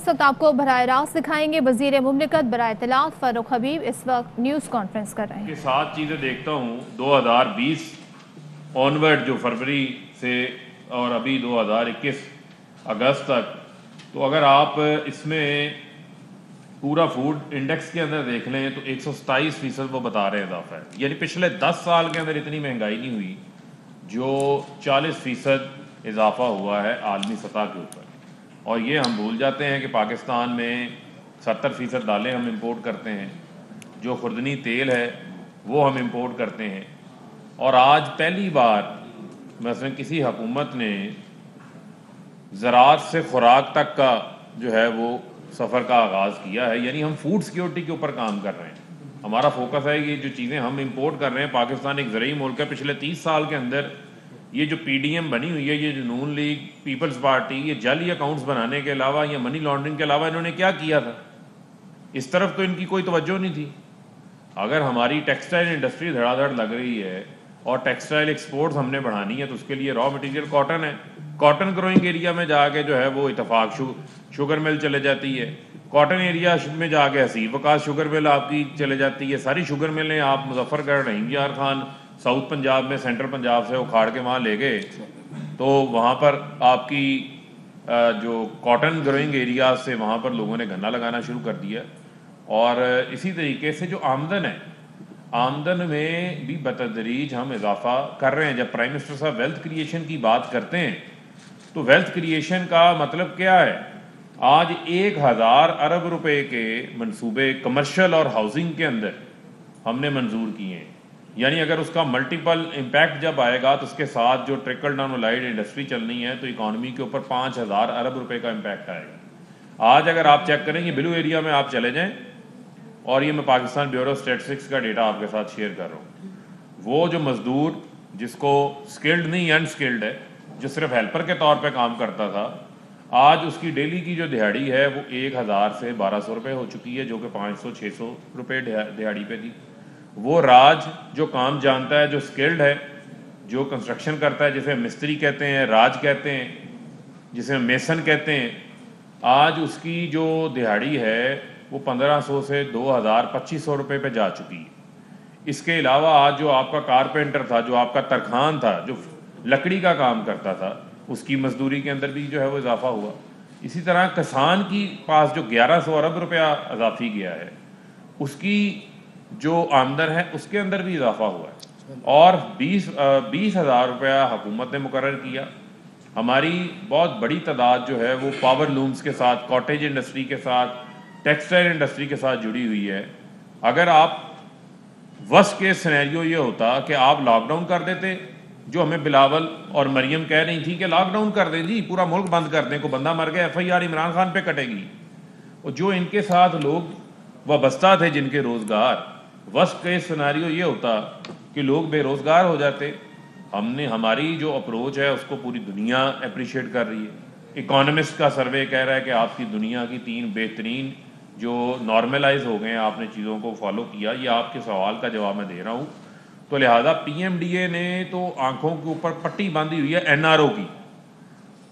इस वक्त आपको बराह रास्त दिखाएंगे। वजीर मुमलिकत बराह इत्तलात फारूक हबीब इस वक्त न्यूज़ कॉन्फ्रेंस कर रहे हैं। 7 चीज़ें देखता हूँ 2020 ऑनवर्ड, जो फरवरी से और अभी 2021 अगस्त तक, तो अगर आप इसमें पूरा फूड इंडेक्स के अंदर देख लें तो 127% वो बता रहे हैं इजाफा है। यानी पिछले 10 साल के अंदर इतनी महंगाई नहीं हुई जो 40% इजाफा हुआ है आलमी सतह के ऊपर। और ये हम भूल जाते हैं कि पाकिस्तान में 70% दालें हम इंपोर्ट करते हैं, जो खुर्दनी तेल है वो हम इंपोर्ट करते हैं। और आज पहली बार मसलन किसी हुकूमत ने ज़राअत से खुराक तक का जो है वो सफ़र का आगाज़ किया है, यानी हम फूड सिक्योरिटी के ऊपर काम कर रहे हैं। हमारा फोकस है कि जो चीज़ें हम इंपोर्ट कर रहे हैं, पाकिस्तान एक ज़रूरी मुल्क है। पिछले 30 साल के अंदर ये जो PDM बनी हुई है, ये जो नून लीग पीपल्स पार्टी, ये जाली अकाउंट्स बनाने के अलावा या मनी लॉन्ड्रिंग के अलावा इन्होंने क्या किया था? इस तरफ तो इनकी कोई तवज्जो नहीं थी। अगर हमारी टेक्सटाइल इंडस्ट्री धड़ाधड़ लग रही है और टेक्सटाइल एक्सपोर्ट्स हमने बढ़ानी है तो उसके लिए रॉ मटेरियल कॉटन है। कॉटन ग्रोइंग एरिया में जाके जो है वो इतफाक शुगर मिल चले जाती है। कॉटन एरिया में जाके हसीब वकास शुगर मिल आपकी चले जाती है। सारी शुगर मिलें आप मुजफ्फरगढ़, रहीम यार खान, साउथ पंजाब में सेंट्रल पंजाब से उखाड़ के वहाँ ले गए तो वहाँ पर आपकी जो कॉटन ग्रोइंग एरिया से वहाँ पर लोगों ने गन्ना लगाना शुरू कर दिया। और इसी तरीके से जो आमदन है, आमदन में भी बतदरीज हम इजाफा कर रहे हैं। जब प्राइम मिनिस्टर साहब वेल्थ क्रिएशन की बात करते हैं तो वेल्थ क्रिएशन का मतलब क्या है? आज 1000 अरब रुपए के मंसूबे कमर्शियल और हाउसिंग के अंदर हमने मंजूर किए हैं। यानी अगर उसका मल्टीपल इम्पैक्ट जब आएगा तो उसके साथ जो ट्रिकल डाउन लाइट इंडस्ट्री चलनी है तो इकॉनमी के ऊपर 5000 अरब रुपए का इम्पैक्ट आएगा। आज अगर आप चेक करेंगे ब्लू एरिया में आप चले जाएं, और ये मैं पाकिस्तान ब्यूरो स्टैटिस्टिक्स का डेटा आपके साथ शेयर कर रहा हूँ, वो जो मजदूर जिसको स्किल्ड नहीं अनस्किल्ड है, जो सिर्फ हेल्पर के तौर पे काम करता था, आज उसकी डेली की जो दिहाड़ी है वो 1000 से 1200 रुपये हो चुकी है, जो कि 500-600 रुपये दिहाड़ी पे थी। वो राज जो काम जानता है, जो स्किल्ड है, जो कंस्ट्रक्शन करता है, जिसे मिस्त्री कहते हैं, राज कहते हैं, जिसे मेसन कहते हैं, आज उसकी जो दिहाड़ी है वो 1500 से 2000-2500 रुपये पे जा चुकी है। इसके अलावा आज जो आपका कारपेंटर था, जो आपका तरखान था, जो लकड़ी का काम करता था, उसकी मजदूरी के अंदर भी जो है वो इजाफा हुआ। इसी तरह किसान की पास जो 1100 अरब रुपया इजाफी गया है, उसकी जो आमदन है उसके अंदर भी इजाफा हुआ है। और 20,000 रुपया हुकूमत ने मुकर्रर किया। हमारी बहुत बड़ी तादाद जो है वो पावर लूम्स के साथ, कॉटेज इंडस्ट्री के साथ, टेक्सटाइल इंडस्ट्री के साथ जुड़ी हुई है। अगर आप वर्स्ट केस सिनेरियो ये होता कि आप लॉकडाउन कर देते, जो हमें बिलावल और मरियम कह रही थी कि लॉकडाउन कर दें जी, पूरा मुल्क बंद कर दें, को बंदा मर गया FIR इमरान खान पे कटेगी। और जो इनके साथ लोग वाबस्ता थे, जिनके रोजगार, वर्स्ट केस सिनेरियो ये होता कि लोग बेरोजगार हो जाते। हमारी जो अप्रोच है उसको पूरी दुनिया अप्रिशिएट कर रही है। इकोनॉमिस्ट का सर्वे कह रहा है कि आपकी दुनिया की 3 बेहतरीन जो नॉर्मलाइज हो गए हैं, आपने चीज़ों को फॉलो किया। ये आपके सवाल का जवाब मैं दे रहा हूँ। तो लिहाजा PMDA ने तो आंखों के ऊपर पट्टी बांधी हुई है NRO की।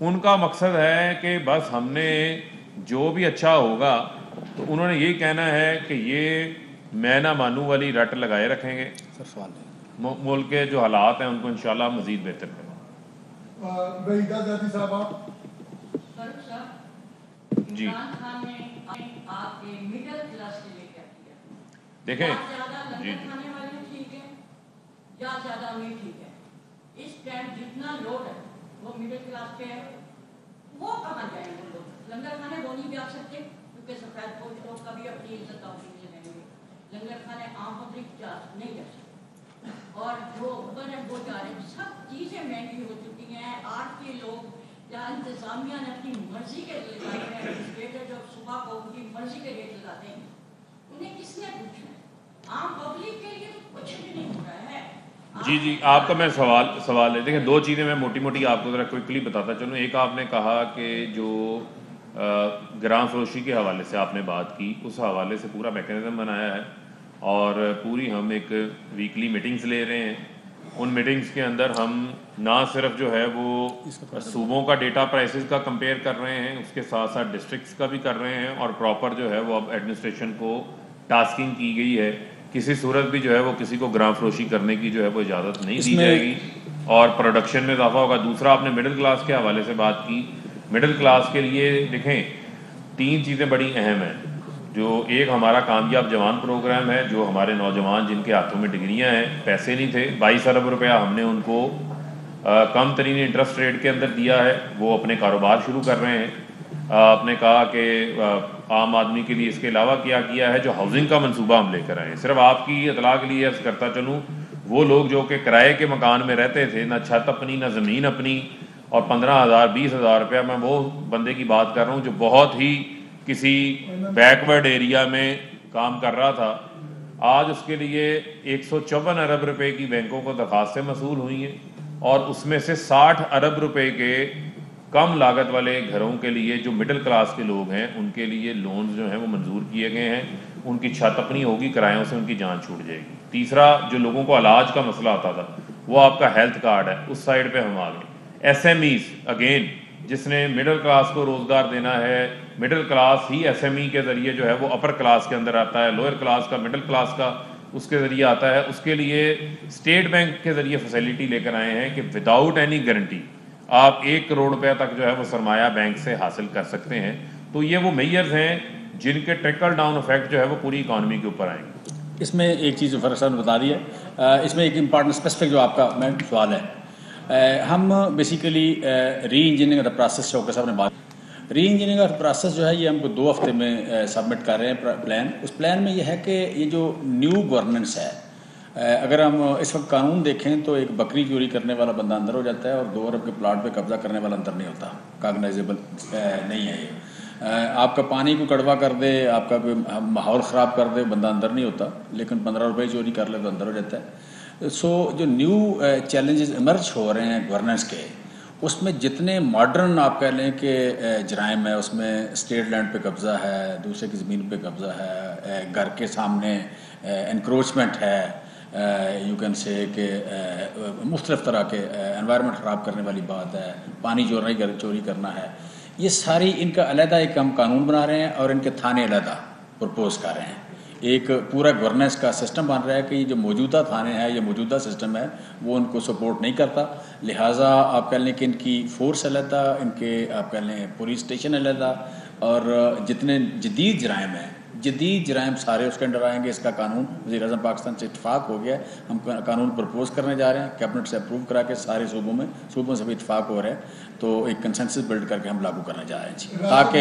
उनका मकसद है कि बस हमने जो भी अच्छा होगा तो उन्होंने यही कहना है कि ये मैं ना मानू वाली रट लगाए रखेंगे। मुल्क के जो हालात हैं उनको इंशाल्लाह मजीद बेहतर करें। जी देखें जी या ज्यादा अमीर ठीक है, इस टाइम जितना लोड है वो मिडिल क्लास पे है। वो कहाँ जाए वो लोग? लंगर खाने वो नहीं जा सकते क्योंकि सफेद फौज लोग कभी अपनी इज्जत दावत नहीं रहेंगे। लंगर खाने आम पब्लिक नहीं जा सकते, और जो ऊपर है वो जा रहे हैं। सब चीज़ें महंगी हो चुकी हैं। आज के लोग या इंतजामिया ने अपनी मर्जी के लगाए हैं, जो सुबह को उनकी मर्जी के रेट लगाते हैं, उन्हें किसने पूछना है? आम पब्लिक के लिए तो कुछ भी नहीं हो रहा है। जी आपका मैं सवाल है। देखिए 2 चीज़ें मैं मोटी मोटी आपको ज़रा क्विकली बताता चलूँ। एक, आपने कहा कि जो ग्राम फरोशी के हवाले से आपने बात की, उस हवाले से पूरा मैकेनिज्म बनाया है और पूरी हम एक वीकली मीटिंग्स ले रहे हैं उन मीटिंग्स के अंदर हम ना सिर्फ जो है वो सूबों का डेटा प्राइसेस का कंपेयर कर रहे हैं, उसके साथ साथ डिस्ट्रिक्ट्स का भी कर रहे हैं, और प्रॉपर जो है वो अब एडमिनिस्ट्रेशन को टास्किंग की गई है। किसी सूरत भी जो है वो किसी को ग्राम फरोशी करने की जो है वो इजाज़त नहीं दी जाएगी, और प्रोडक्शन में इजाफा होगा। दूसरा, आपने मिडिल क्लास के हवाले से बात की। मिडिल क्लास के लिए देखें, 3 चीज़ें बड़ी अहम हैं। जो एक हमारा कामयाब जवान प्रोग्राम है, जो हमारे नौजवान जिनके हाथों में डिग्रियां हैं, पैसे नहीं थे, 22 अरब रुपया हमने उनको कम तरीन इंटरेस्ट रेट के अंदर दिया है, वो अपने कारोबार शुरू कर रहे हैं। आपने कहा कि आम आदमी के लिए इसके अलावा क्या किया है, जो हाउसिंग का मंसूबा हम लेकर आए। सिर्फ आपकी इतला के लिए अर्ज़ करता चलूँ, वो लोग जो कि किराए के मकान में रहते थे, ना छत अपनी ना ज़मीन अपनी, और 15,000 20,000 रुपया, मैं वो बंदे की बात कर रहा हूँ जो बहुत ही किसी बैकवर्ड एरिया में काम कर रहा था, आज उसके लिए 154 अरब रुपए की बैंकों को दरखास्तें मसूल हुई हैं, और उसमें से 60 अरब रुपए के कम लागत वाले घरों के लिए, जो मिडिल क्लास के लोग हैं, उनके लिए लोन्स जो हैं वो मंजूर किए गए हैं। उनकी छत अपनी होगी, किरायों से उनकी जान छूट जाएगी। तीसरा, जो लोगों को इलाज का मसला आता था, वो आपका हेल्थ कार्ड है, उस साइड पे हम आ गए। SMEs अगेन, जिसने मिडिल क्लास को रोज़गार देना है, मिडिल क्लास ही SME के ज़रिए जो है वो अपर क्लास के अंदर आता है, लोअर क्लास का, मिडिल क्लास का उसके ज़रिए आता है। उसके लिए स्टेट बैंक के ज़रिए फैसिलिटी लेकर आए हैं कि विदाउट एनी गारंटी आप 1 करोड़ रुपये तक जो है वो सरमाया बैंक से हासिल कर सकते हैं। तो ये वो मेजर्स हैं जिनके ट्रिकल डाउन इफेक्ट जो है वो पूरी इकॉनमी के ऊपर आएंगे। इसमें एक चीज़ जो फर्क साहब ने बता दी है, इसमें एक इम्पॉर्टेंट स्पेसिफिक जो आपका मैं सवाल है, हम बेसिकली री इंजीनियरिंग ऑफ द प्रोसेस जो साहब ने बात, री इंजीनियरिंग ऑफ प्रोसेस जो है ये हमको 2 हफ्ते में सबमिट कर रहे हैं प्लान। उस प्लान में ये है कि ये जो न्यू गवर्नेंस है, अगर हम इस वक्त कानून देखें तो एक बकरी चोरी करने वाला बंदा अंदर हो जाता है, और 2 अरब के प्लाट पे कब्जा करने वाला अंदर नहीं होता, कॉग्नाइजेबल नहीं है ये। आपका पानी को कड़वा कर दे, आपका कोई माहौल ख़राब कर दे, बंदा अंदर नहीं होता, लेकिन 15 रुपये चोरी कर ले तो अंदर हो जाता है। सो जो न्यू चैलेंजेस इमर्ज हो रहे हैं गवर्नेंस के, उसमें जितने मॉडर्न आप कह लें कि जराइम है, उसमें स्टेट लैंड पे कब्ज़ा है, दूसरे की ज़मीन पे कब्ज़ा है, घर के सामने एनक्रोचमेंट है, यू कैन से कि मुख्तलिफ़ तरह के एनवायरनमेंट ख़राब करने वाली बात है, पानी चोरी करना है, ये सारी इनका अलहदा एक हम कानून बना रहे हैं और इनके थाने अलहदा प्रपोज़ कर रहे हैं। एक पूरा गवर्नेंस का सिस्टम बन रहा है कि जो मौजूदा थाने हैं, ये मौजूदा सिस्टम है, वो उनको सपोर्ट नहीं करता। लिहाजा आप कह लें कि इनकी फोर्स अलहदा, इनके आप कह लें पुलिस स्टेशन अलहदा, और जितने जदीद जराइम हैं, जदीद जराइम सारे उसके अंडर आएंगे। इसका कानून वज़ीर-ए-आज़म पाकिस्तान से इत्तफाक हो गया, हम कानून प्रपोज करने जा रहे हैं, कैबिनेट से अप्रूव करा के सारे सूबों से भी इत्तफाक हो रहा है, तो एक कंसेंसस बिल्ड करके हम लागू करने जा रहे हैं जी, ताकि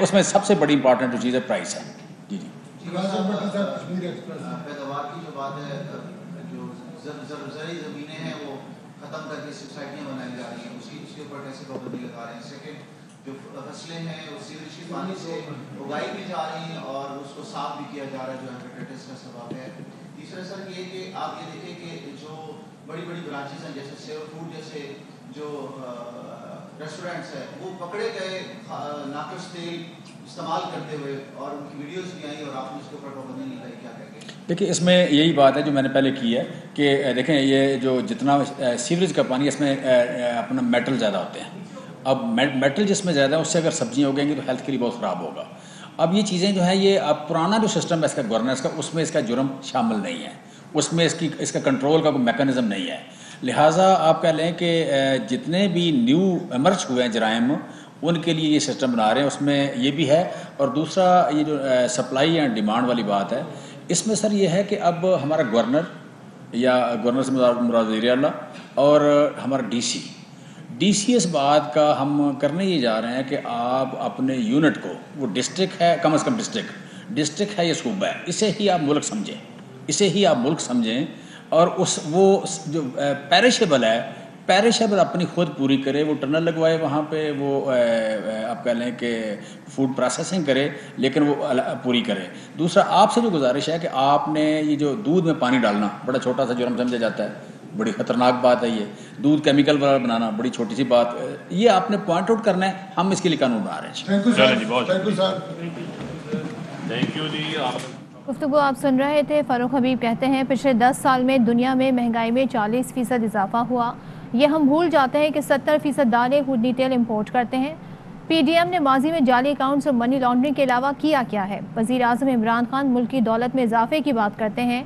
उसमें सबसे बड़ी इंपॉर्टेंट जो चीज़ है प्राइस है। जी जी पैदावार की जो बात है, जो ज़रूरी ज़मीनें हैं वो ख़त्म करके सोसाइटियाँ बनाई जा रही हैं, उसके ऊपर कैसे पाबंदी लगा रहे हैं। सेकेंड, जो फसलें हैं वो सीवरेज के पानी से उगाई भी जा रही हैं और उसको साफ भी किया जा रहा है, जो हेपेटाइटिस का सबब है। तीसरा सर ये कि आप ये देखें कि जो बड़ी बड़ी ब्रांचेस हैं, जैसे सेव फूड जैसे जो रेस्टोरेंट्स हैं, वो पकड़े गए नाकस तेल इस्तेमाल करते हुए, और उनकी वीडियोस भी आई और आपने उसके ऊपर पाबंदी नहीं लगाई, क्या कहेंगे? देखिए, इसमें यही बात है जो मैंने पहले की है कि देखें, ये जो जितना सीवरेज का पानी, इसमें अपना मेटल ज़्यादा होते हैं। अब मेटल जिसमें ज़्यादा है, उससे अगर सब्जियाँ उगेंगी तो हेल्थ के लिए बहुत ख़राब होगा। अब ये चीज़ें जो है, ये अब पुराना जो सिस्टम है इसका गवर्नेंस का, उसमें इसका जुर्म शामिल नहीं है, उसमें इसका कंट्रोल का कोई मैकेनिज़्म नहीं है। लिहाजा आप कह लें कि जितने भी न्यू इमर्ज हुए हैं जराइम, उनके लिए ये सिस्टम बना रहे हैं, उसमें ये भी है। और दूसरा, ये जो सप्लाई एंड डिमांड वाली बात है, इसमें सर ये है कि अब हमारा गवर्नर या गवर्नर से मुराद वज़ीर आला और हमारा डीसी इस बात का हम करने ये जा रहे हैं कि आप अपने यूनिट को, वो डिस्ट्रिक्ट है, कम से कम डिस्ट्रिक्ट है, ये सूबा है, इसे ही आप मुल्क समझें, और वो जो पेरिशेबल है, पेरिशेबल अपनी खुद पूरी करे, वो टनल लगवाए वहाँ पे, वो आप कह लें कि फूड प्रोसेसिंग करे, लेकिन वो पूरी करे। दूसरा, आपसे जो गुजारिश है कि आपने ये जो दूध में पानी डालना, बड़ा छोटा सा जुर्म समझा जाता है, बड़ी ख़तरनाक बात है ये, दूध केमिकल वाला बनाना बड़ी छोटी सी बात, ये आपने पॉइंट आउट करना है, हम इसके लिए कानून बना रहे हैं। थैंक यू जी। گفتگو آپ سن رہے تھے. فاروق حبیب کہتے ہیں پچھلے 10 سال میں دنیا میں مہنگائی میں 40% اضافہ ہوا. یہ ہم بھول جاتے ہیں کہ 70% دالیں ہڈنی تیل امپورٹ کرتے ہیں. پی ڈی ایم نے ماضی میں جعلی اکاؤنٹس اور منی لانڈرنگ کے علاوہ کیا ہے؟ وزیر اعظم عمران خان ملک کی دولت میں اضافے کی بات کرتے ہیں.